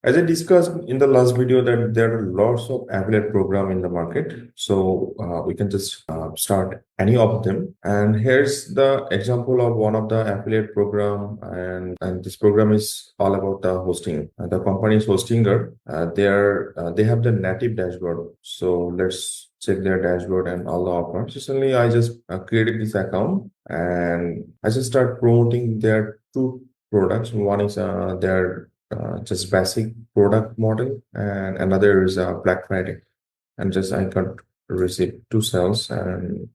As I discussed in the last video that there are lots of affiliate program in the market. So we can just start any of them. And here's the example of one of the affiliate program. And this program is all about the hosting. The company is Hostinger. They have the native dashboard. So let's check their dashboard and all the offers. Recently, I just created this account and I just start promoting their two products. One is their just basic product model, and another is Black Friday. And just I got received two sales and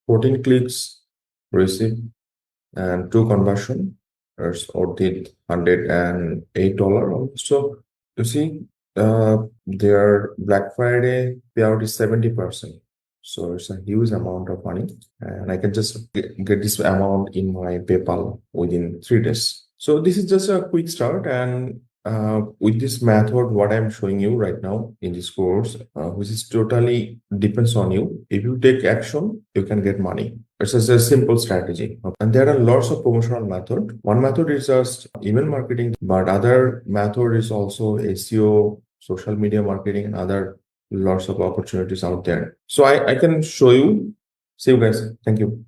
14 clicks received and two conversion or did $108. So you see, their Black Friday payout is 70%. So it's a huge amount of money, and I can just get this amount in my PayPal within 3 days. So this is just a quick start, and with this method, what I'm showing you right now in this course, which is totally depends on you. If you take action, you can get money. It's just a simple strategy. And there are lots of promotional method. One method is just email marketing, but other method is also SEO, social media marketing, and other lots of opportunities out there. So I can show you. See you guys. Thank you.